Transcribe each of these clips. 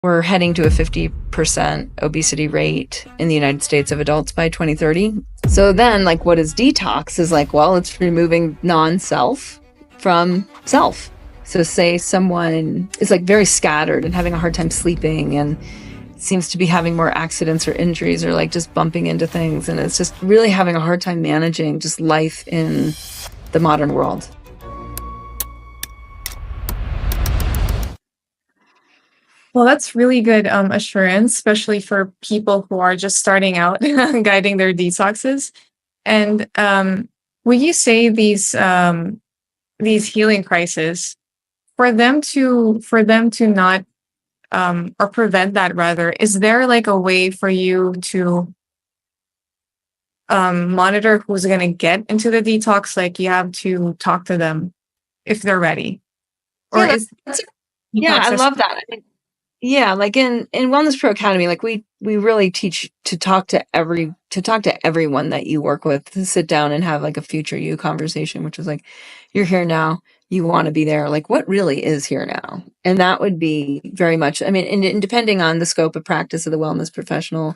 we're heading to a 50% obesity rate in the United States of adults by 2030. So then, like, what is detox? Is like, well, it's removing non-self from self. So say someone is like very scattered and having a hard time sleeping and seems to be having more accidents or injuries or like just bumping into things. And it's just really having a hard time managing just life in the modern world. Well, that's really good assurance, especially for people who are just starting out guiding their detoxes. And would you say these healing crises for them to not or prevent that rather, is there like a way for you to monitor who's going to get into the detox? Like you have to talk to them if they're ready, or Yeah, is yeah, I detox love that. I mean, yeah, like in Wellness Pro Academy, like we really teach to talk to everyone that you work with, to sit down and have like a future you conversation, which is like, you're here now, you want to be there. Like, what really is here now? And that would be very much, I mean, and depending on the scope of practice of the wellness professional,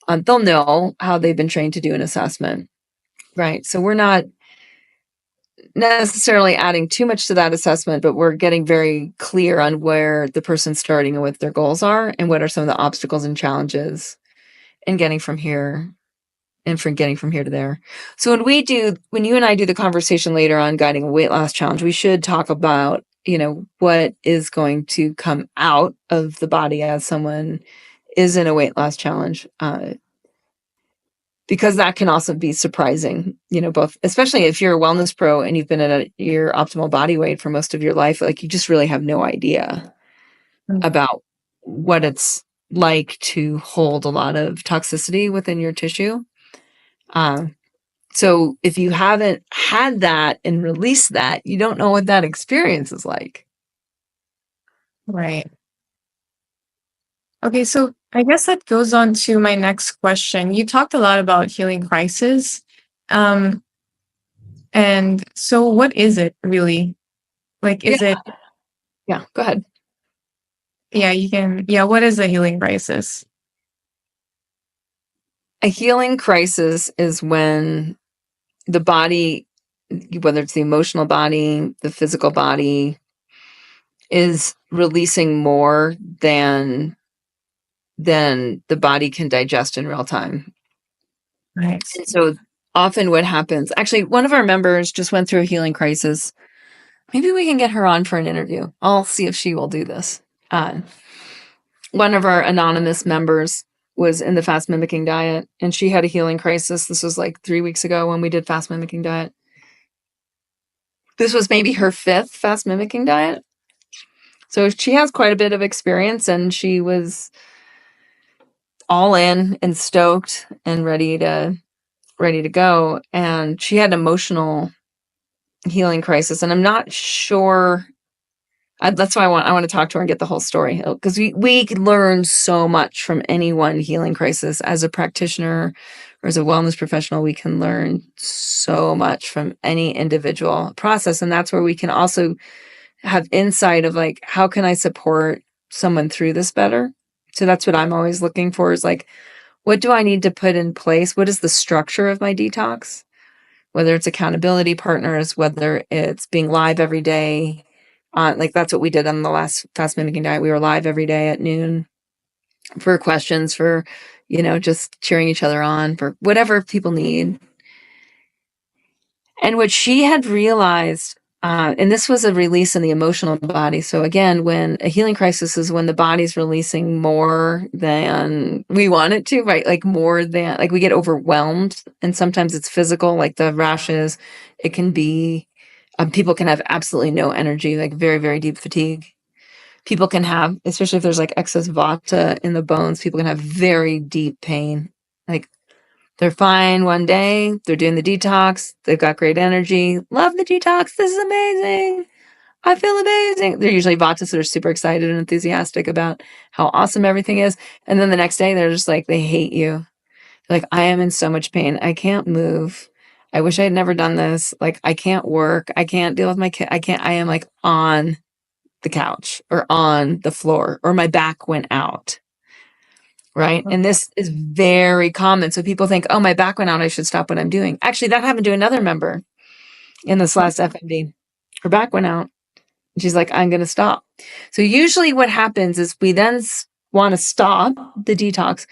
they'll know how they've been trained to do an assessment, right? So we're not necessarily adding too much to that assessment, but we're getting very clear on where the person's starting and what their goals are and what are some of the obstacles and challenges and getting from here to there. So when you and I do the conversation later on guiding a weight loss challenge, we should talk about, what is going to come out of the body as someone is in a weight loss challenge. Because that can also be surprising, both, especially if you're a wellness pro and you've been at your optimal body weight for most of your life, like you just really have no idea about what it's like to hold a lot of toxicity within your tissue. So if you haven't had that and released that, you don't know what that experience is like. right? Okay, so I guess that goes on to my next question. You talked a lot about healing crisis. Um, and so what is it really? Like, is it, Yeah, go ahead. what is a healing crisis? A healing crisis is when the body, whether it's the emotional body, the physical body, is releasing more than the body can digest in real time. Right. And so often what happens, actually, one of our members just went through a healing crisis. Maybe we can get her on for an interview. I'll see if she will do this. One of our anonymous members was in the fast mimicking diet, and she had a healing crisis. This was like 3 weeks ago when we did fast mimicking diet. This was maybe her 5th fast mimicking diet. So she has quite a bit of experience, and she was all in and stoked and ready to go. And she had an emotional healing crisis, and I'm not sure. That's why I want to talk to her and get the whole story, because we can learn so much from any one healing crisis. As a practitioner or as a wellness professional, we can learn so much from any individual process, and that's where we can also have insight of like, how can I support someone through this better? So that's what I'm always looking for, is like, what do I need to put in place? What is the structure of my detox? Whether it's accountability partners, whether it's being live every day. Like that's what we did on the last fast mimicking diet. We were live every day at noon for questions, for, just cheering each other on, for whatever people need. And what she had realized, and this was a release in the emotional body. So again, when a healing crisis is when the body's releasing more than we want it to, right? Like more than, like we get overwhelmed, and sometimes it's physical, like the rashes. It can be, people can have absolutely no energy, like very, very deep fatigue. People can have, especially if there's like excess vata in the bones, people can have very deep pain. Like they're fine one day, they're doing the detox, they've got great energy, love the detox, this is amazing, I feel amazing. They're usually vatas that are super excited and enthusiastic about how awesome everything is. And then the next day, they're just like, they hate you. They're like, I am in so much pain. I can't move. I wish I had never done this. Like, I can't work. I can't deal with my kid. I am like on the couch or on the floor, or my back went out. Right. And this is very common. So people think, oh, my back went out, I should stop what I'm doing. Actually, that happened to another member in this last FMD. Her back went out. And she's like, I'm going to stop. So usually what happens is we then want to stop the detox.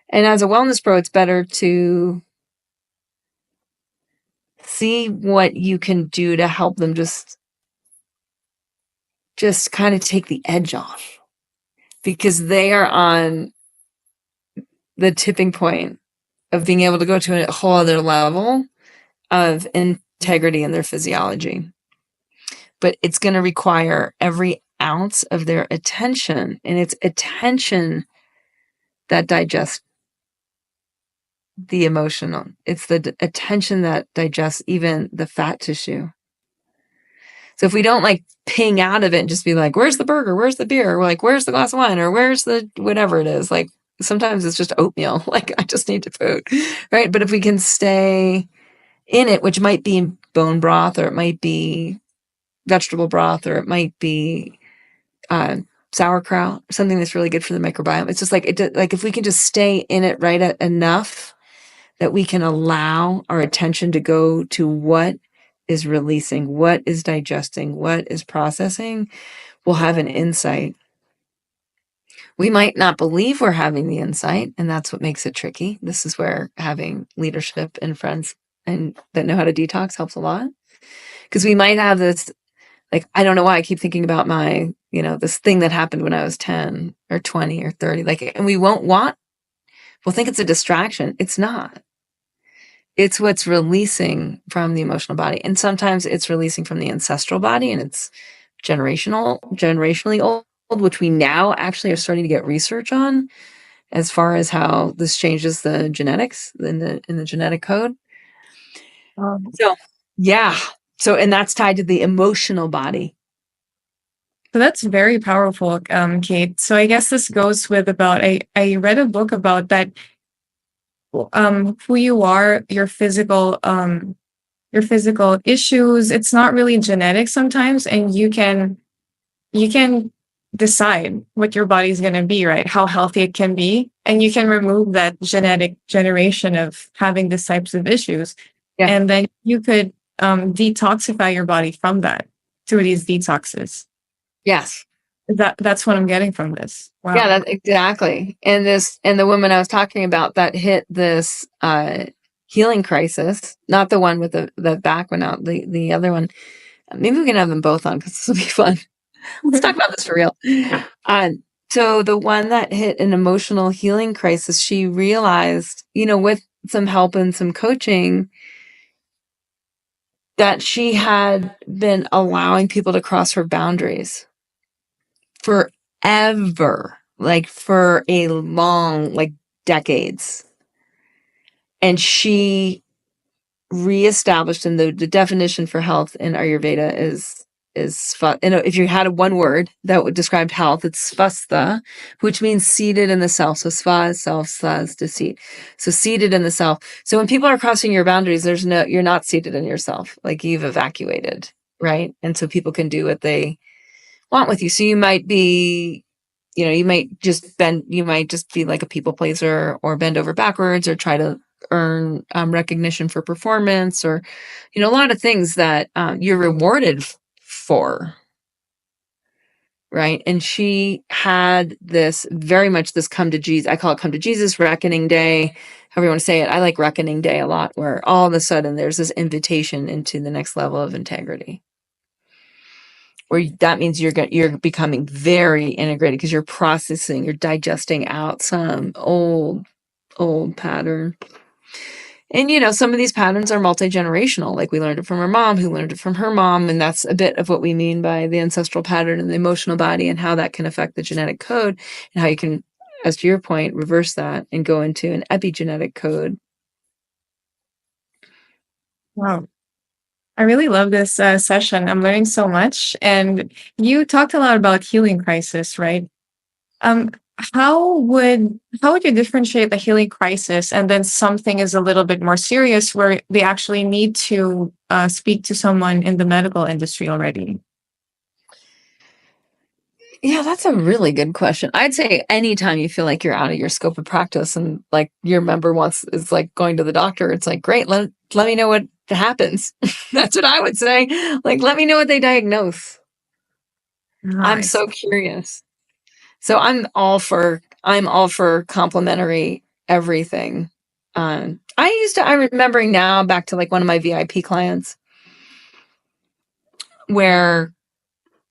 And as a wellness pro, it's better to see what you can do to help them just kind of take the edge off, because they are on the tipping point of being able to go to a whole other level of integrity in their physiology. But it's going to require every ounce of their attention, and it's attention that digests the emotional. It's the attention that digests even the fat tissue. So if we don't like ping out of it and just be like, where's the burger? Where's the beer? Or like, where's the glass of wine? Or where's the whatever it is? Like sometimes it's just oatmeal. Like I just need to food, right? But if we can stay in it, which might be bone broth, or it might be vegetable broth, or it might be sauerkraut, something that's really good for the microbiome. It's just like like if we can just stay in it right at enough that we can allow our attention to go to what is releasing, what is digesting, what is processing, we'll have an insight. We might not believe we're having the insight, and that's what makes it tricky. This is where having leadership and friends and that know how to detox helps a lot. Because we might have this, like, I don't know why I keep thinking about my, this thing that happened when I was 10 or 20 or 30, like, and we'll think it's a distraction. It's not. It's what's releasing from the emotional body. And sometimes it's releasing from the ancestral body, and it's generationally old, which we now actually are starting to get research on as far as how this changes the genetics in the genetic code. So, yeah. So, and that's tied to the emotional body. So that's very powerful, Kate. So I guess this goes with about, I read a book about that, who you are, your physical issues. It's not really genetic sometimes, and you can decide what your body's going to be, right? How healthy it can be, and you can remove that genetic generation of having these types of issues, and then you could detoxify your body from that through these detoxes. Yes. That's what I'm getting from this. Wow. Yeah, that's exactly. And the woman I was talking about that hit this healing crisis, not the one with the back one out, the other one. Maybe we can have them both on because this will be fun. Let's talk about this for real. So the one that hit an emotional healing crisis, she realized, with some help and some coaching, that she had been allowing people to cross her boundaries forever, like for a long, like decades. And she reestablished, and the definition for health in Ayurveda is if you had one word that would describe health, it's svastha, which means seated in the self. So sva is self, sa is to seat. So seated in the self. So when people are crossing your boundaries, you're not seated in yourself. Like you've evacuated, right? And so people can do what they want with you. So you might be, you might just be like a people pleaser, or bend over backwards, or try to earn recognition for performance, or, a lot of things that you're rewarded for. Right. And she had very much this come to Jesus. I call it come to Jesus reckoning day, however you want to say it. I like reckoning day a lot, where all of a sudden there's this invitation into the next level of integrity, where that means you're becoming very integrated because you're digesting out some old pattern. And, some of these patterns are multi-generational. Like we learned it from our mom, who learned it from her mom. And that's a bit of what we mean by the ancestral pattern and the emotional body, and how that can affect the genetic code, and how you can, as to your point, reverse that and go into an epigenetic code. Wow. I really love this session. I'm learning so much. And you talked a lot about healing crisis, right? How would you differentiate the healing crisis and then something is a little bit more serious, where they actually need to speak to someone in the medical industry already? Yeah, that's a really good question. I'd say anytime you feel like you're out of your scope of practice and like your member wants is like going to the doctor, it's like, great, let me know what happens. That's what I would say. Like, let me know what they diagnose. I'm Nice. so curious. So I'm all for complimentary everything. I'm remembering now back to like one of my VIP clients where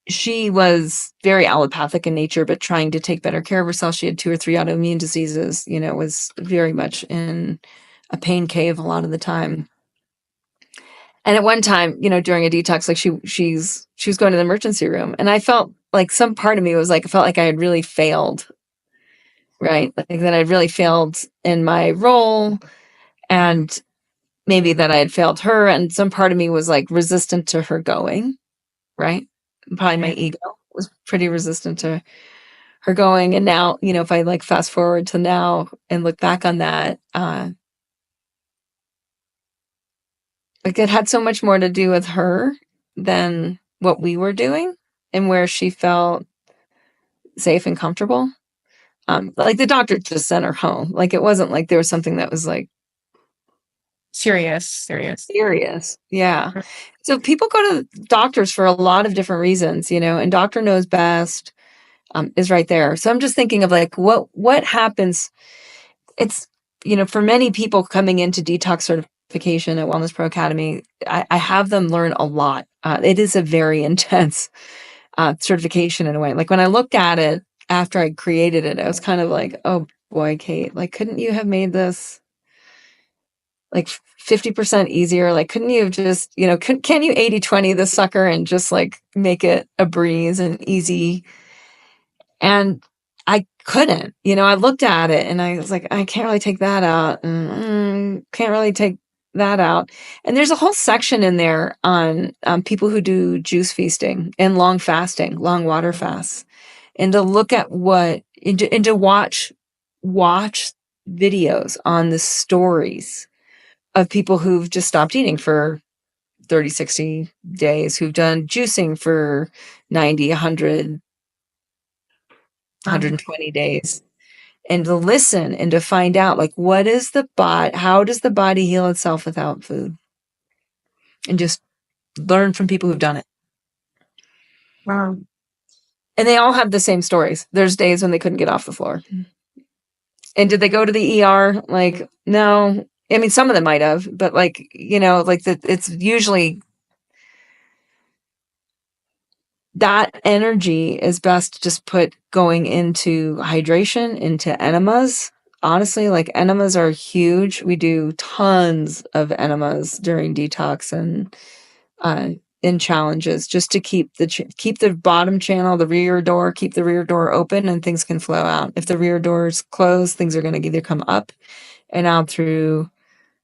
she was very allopathic in nature, but trying to take better care of herself. She had 2 or 3 autoimmune diseases, was very much in a pain cave a lot of the time. And at one time, during a detox, like she was going to the emergency room, and I felt like some part of me was like, I felt like I had really failed, right? Like that I'd really failed in my role, and maybe that I had failed her, and some part of me was like resistant to her going, right? Probably my ego was pretty resistant to her going. And now, if I like fast forward to now and look back on that, like it had so much more to do with her than what we were doing and where she felt safe and comfortable. Like the doctor just sent her home. Like it wasn't like there was something that was like Serious. serious. Yeah. So people go to doctors for a lot of different reasons, and doctor knows best, is right there. So I'm just thinking of like what happens. It's, for many people coming into detox certification at Wellness Pro Academy, I have them learn a lot. It is a very intense certification in a way. Like when I looked at it after I created it, I was kind of like, oh boy, Kate, like, couldn't you have made this like 50% easier? Like, couldn't you have just, can you 80/20 this sucker and just like make it a breeze and easy? And I couldn't, I looked at it and I was like, I can't really take that out. And can't really take that out. And there's a whole section in there on people who do juice feasting and long fasting, long water fasts, and to look at and to watch videos on the stories of people who've just stopped eating for 30, 60 days, who've done juicing for 90, 100, 120 days, and to listen and to find out like how does the body heal itself without food, and just learn from people who've done it. Wow. And they all have the same stories. There's days when they couldn't get off the floor. And did they go to the ER? Like, no. I mean, some of them might have, but like, like it's usually that energy is best just put going into hydration, into enemas. Honestly, like enemas are huge. We do tons of enemas during detox and in challenges, just to keep the bottom channel, keep the rear door open, and things can flow out. If the rear door is closed, things are going to either come up and out through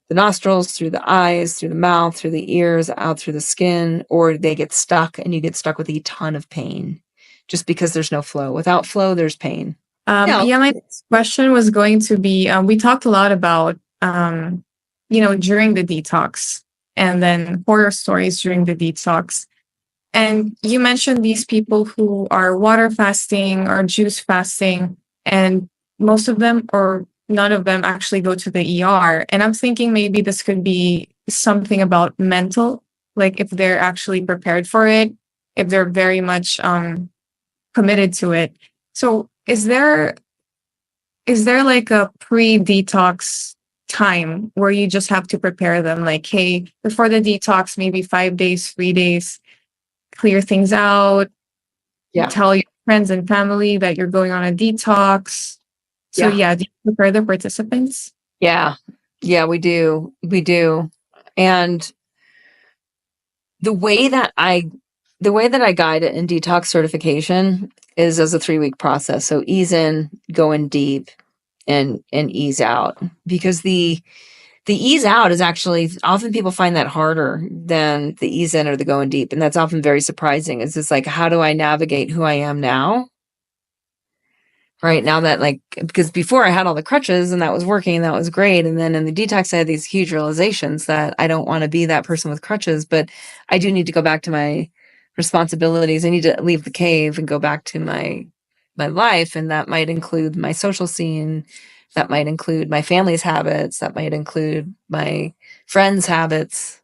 the nostrils, through the eyes, through the mouth, through the ears, out through the skin, or they get stuck and you get stuck with a ton of pain just because there's no flow. Without flow, there's pain. Yeah, my next question was going to be, we talked a lot about, during the detox and then horror stories during the detox. And you mentioned these people who are water fasting or juice fasting, and most of them or none of them actually go to the ER. And I'm thinking maybe this could be something about mental, like if they're actually prepared for it, if they're very much committed to it. So is there like a pre-detox time where you just have to prepare them? Like, hey, before the detox, maybe 5 days, 3 days, clear things out. Yeah. Tell your friends and family that you're going on a detox. So do you prepare the participants? Yeah. Yeah, we do. We do. And the way that I guide it in detox certification is as a 3-week process. So ease in, go in deep, and ease out, because the ease out is actually, often people find that harder than the ease in or the going deep. And that's often very surprising. It's just like, how do I navigate who I am now? Right now that because before I had all the crutches and that was working, that was great. And then in the detox, I had these huge realizations that I don't want to be that person with crutches, but I do need to go back to my responsibilities. I need to leave the cave and go back to my life, and that might include my social scene, that might include my family's habits, that might include my friends' habits.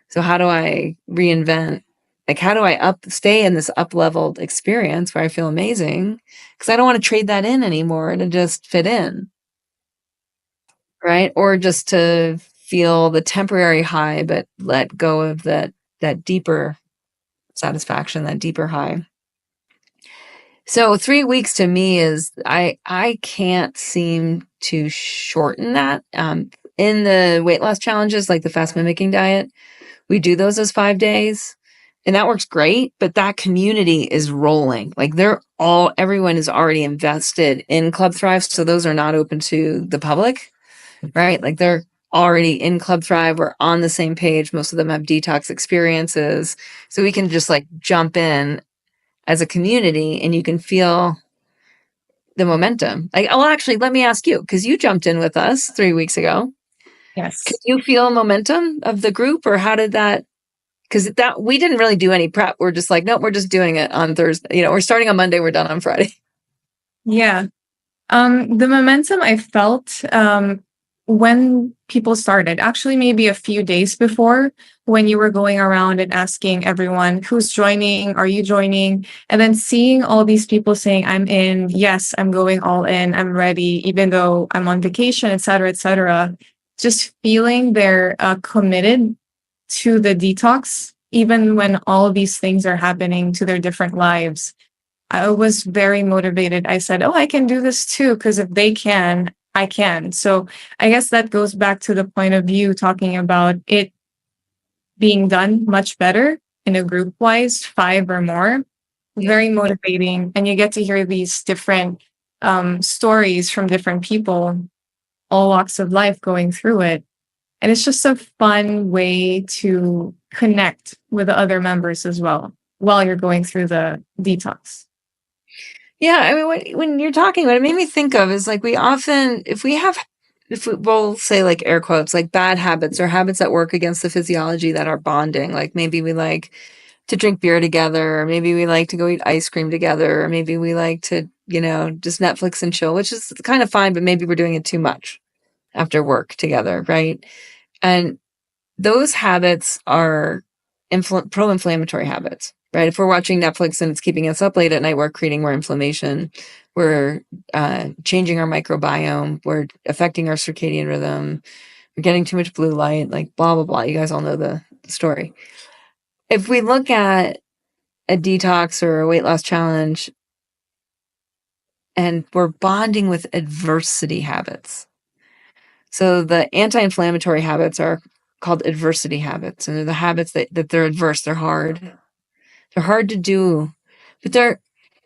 So how do I reinvent? Like, how do I stay in this up-leveled experience where I feel amazing? Because I don't want to trade that in anymore to just fit in, right? Or just to feel the temporary high, but let go of that deeper satisfaction, that deeper high. So 3 weeks to me is I can't seem to shorten that. In the weight loss challenges, like the fast mimicking diet, we do those as 5 days, and that works great, but that community is rolling. Like everyone is already invested in Club Thrive, so those are not open to the public, right? Like they're already in Club Thrive. We're on the same page. Most of them have detox experiences, so we can just like jump in as a community and you can feel the momentum. Like, oh, actually, let me ask you, because you jumped in with us 3 weeks ago. Could Yes. you feel momentum of the group, or how did that? Because that we didn't really do any prep. We're just like, no, we're just doing it on Thursday. We're starting on Monday. We're done on Friday. Yeah. The momentum I felt when people started, actually, maybe a few days before, when you were going around and asking everyone who's joining, are you joining? And then seeing all these people saying, I'm in, yes, I'm going all in, I'm ready, even though I'm on vacation, et cetera, et cetera. Just feeling they're committed to the detox, even when all of these things are happening to their different lives. I was very motivated. I said, oh, I can do this too, because if they can, I can. So I guess that goes back to the point of view talking about it being done much better in a group wise, 5 or more. Very motivating. And you get to hear these different stories from different people, all walks of life going through it. And it's just a fun way to connect with the other members as well while you're going through the detox. Yeah, I mean, when you're talking, what it made me think of is like we often, if we'll say like air quotes, like bad habits or habits that work against the physiology that are bonding, like maybe we like to drink beer together, or maybe we like to go eat ice cream together, or maybe we like to, just Netflix and chill, which is kind of fine, but maybe we're doing it too much after work together, right? And those habits are pro-inflammatory habits, right? If we're watching Netflix and it's keeping us up late at night, we're creating more inflammation. We're changing our microbiome. We're affecting our circadian rhythm. We're getting too much blue light, like blah, blah, blah. You guys all know the story. If we look at a detox or a weight loss challenge and we're bonding with adversity habits. So the anti-inflammatory habits are called adversity habits, and they're the habits that they're adverse, they're hard. They're hard to do, but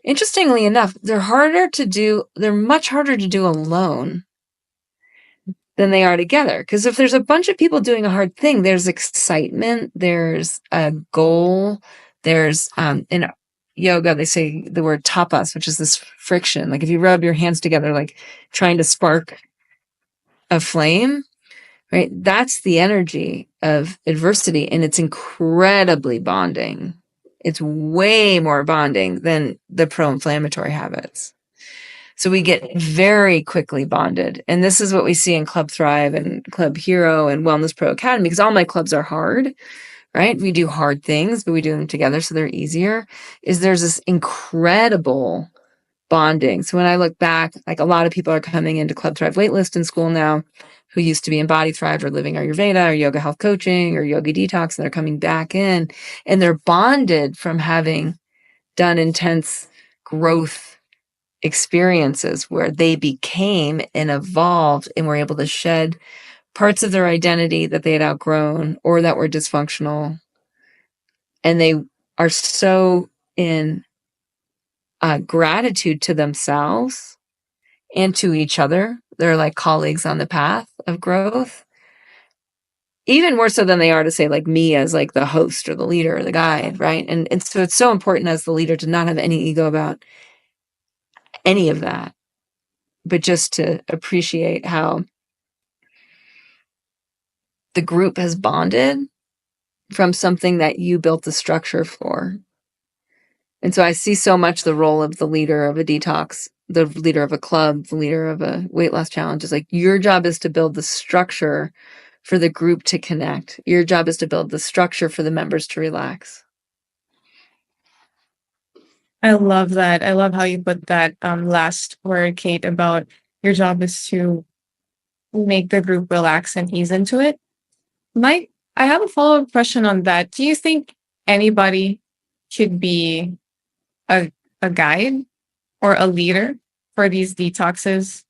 interestingly enough, they're much harder to do alone than they are together. Because if there's a bunch of people doing a hard thing, there's excitement, there's a goal, there's in yoga, they say the word tapas, which is this friction. Like if you rub your hands together, like trying to spark a flame, right? That's the energy of adversity, and it's incredibly bonding. It's way more bonding than the pro-inflammatory habits. So we get very quickly bonded. And this is what we see in Club Thrive and Club Hero and Wellness Pro Academy, because all my clubs are hard, right? We do hard things, but we do them together so they're easier. There's this incredible bonding. So when I look back, like a lot of people are coming into Club Thrive waitlist in school now who used to be in Body Thrive or Living Ayurveda or yoga health coaching or yoga detox, and they're coming back in and they're bonded from having done intense growth experiences where they became and evolved and were able to shed parts of their identity that they had outgrown or that were dysfunctional. And they are so in gratitude to themselves and to each other. They're like colleagues on the path of growth, even more so than they are to say like me as like the host or the leader or the guide, right? And so it's so important as the leader to not have any ego about any of that, but just to appreciate how the group has bonded from something that you built the structure for. And so I see so much the role of the leader of a detox, the leader of a club, the leader of a weight loss challenge is like, your job is to build the structure for the group to connect. Your job is to build the structure for the members to relax. I love that. I love how you put that last word, Kate, about your job is to make the group relax and ease into it. Mike, I have a follow-up question on that. Do you think anybody should be a, a guide or a leader for these detoxes?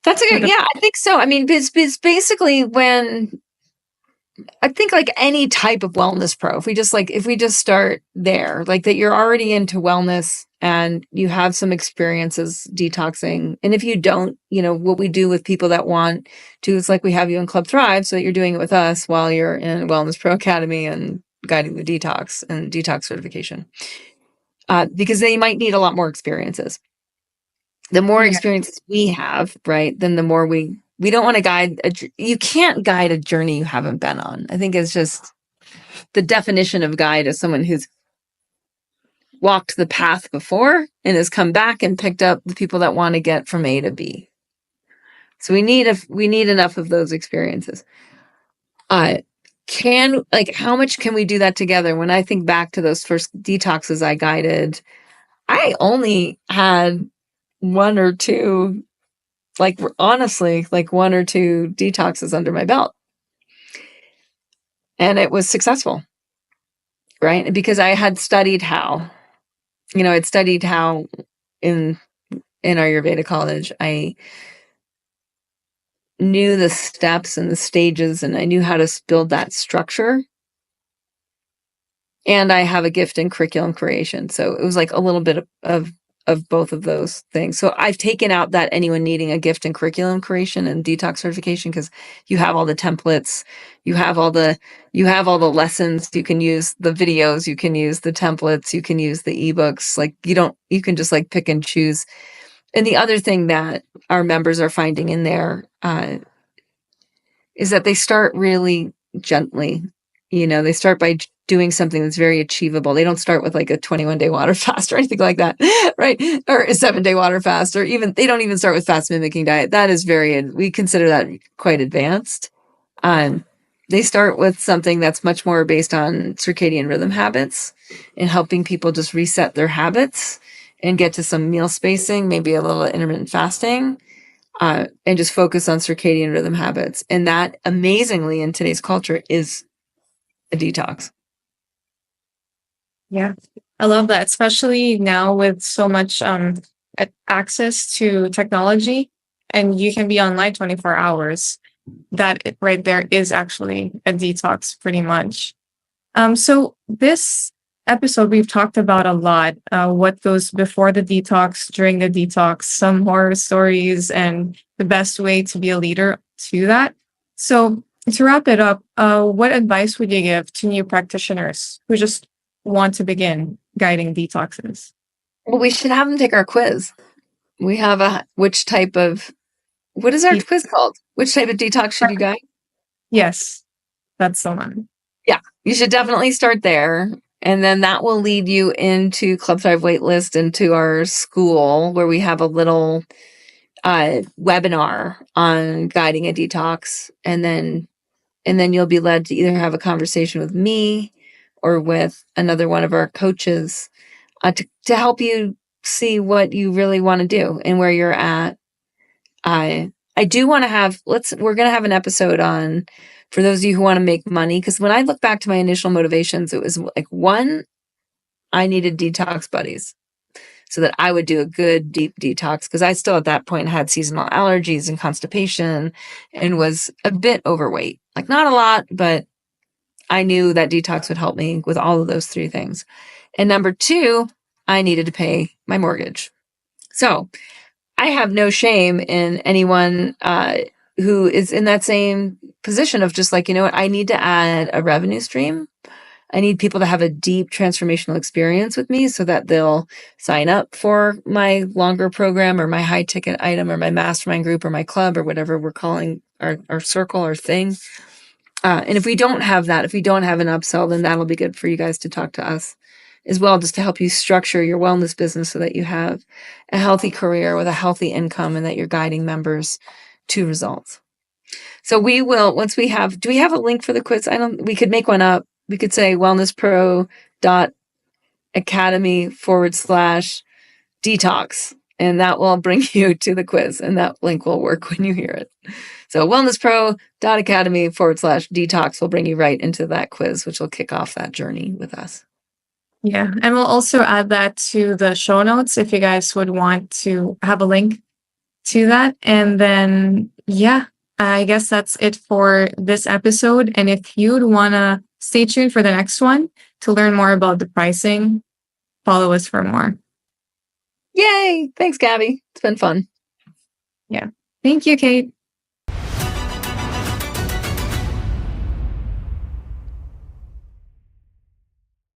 That's a For good, the yeah, I think so. I mean, it's basically when I think like any type of wellness pro, if we just start there, like that you're already into wellness and you have some experiences detoxing. And if you don't, what we do with people that want to is like we have you in Club Thrive so that you're doing it with us while you're in Wellness Pro Academy and guiding the detox and detox certification. Because they might need a lot more experiences. The more yeah, experiences we have, right, then the more we don't want to guide. You can't guide a journey you haven't been on. I think it's just the definition of guide is someone who's walked the path before and has come back and picked up the people that want to get from A to B. So we need enough of those experiences. How much can we do that together? When I think back to those first detoxes I guided, I only had one or two, like honestly, like one or two detoxes under my belt. And it was successful, right? Because I had studied how, I'd studied how in Ayurveda college, I knew the steps and the stages and I knew how to build that structure. And I have a gift in curriculum creation. So it was like a little bit of both of those things. So I've taken out that anyone needing a gift in curriculum creation and detox certification because you have all the templates, you have all the lessons, you can use the videos, you can use the templates, you can use the ebooks. Like you can just like pick and choose. And the other thing that our members are finding in there is that they start really gently. They start by doing something that's very achievable. They don't start with like a 21-day water fast or anything like that, right? Or a 7-day water fast, or they don't even start with fast mimicking diet. That is we consider that quite advanced. They start with something that's much more based on circadian rhythm habits and helping people just reset their habits and get to some meal spacing, maybe a little intermittent fasting. And just focus on circadian rhythm habits. And that, amazingly, in today's culture, is a detox. yeah, I love that, especially now with so much access to technology, and you can be online 24 hours. Right there is actually a detox, pretty much. So this episode, we've talked about a lot, what goes before the detox, during the detox, some horror stories, and the best way to be a leader to that. So to wrap it up, what advice would you give to new practitioners who just want to begin guiding detoxes? Well, we should have them take our quiz. We have what is our De- quiz called? Which type of detox should you guide? yes, that's the one. Yeah, you should definitely start there. And then that will lead you into Club Thrive waitlist, into our school where we have a little webinar on guiding a detox. And then you'll be led to either have a conversation with me or with another one of our coaches to help you see what you really want to do and where you're at. I do want to we're going to have an episode on, for those of you who want to make money, because when I look back to my initial motivations, it was like, one, I needed detox buddies so that I would do a good deep detox, because I still at that point had seasonal allergies and constipation and was a bit overweight. Like not a lot, but I knew that detox would help me with all of those three things. And number two, I needed to pay my mortgage. So I have no shame in anyone who is in that same position of just like, I need to add a revenue stream. I need people to have a deep transformational experience with me so that they'll sign up for my longer program or my high ticket item or my mastermind group or my club or whatever we're calling our circle or thing. And if we don't have that, if we don't have an upsell, then that'll be good for you guys to talk to us as well, just to help you structure your wellness business so that you have a healthy career with a healthy income and that you're guiding members to results. So we will, once we have, do we have a link for the quiz? We could make one up. We could say wellnesspro.academy/detox, and that will bring you to the quiz, and that link will work when you hear it. So wellnesspro.academy/detox will bring you right into that quiz, which will kick off that journey with us. Yeah. And we'll also add that to the show notes if you guys would want to have a link to that. And then, yeah, I guess that's it for this episode. And if you'd want to stay tuned for the next one to learn more about the pricing, follow us for more. Yay! Thanks, Gabby. It's been fun. Yeah. Thank you, Kate.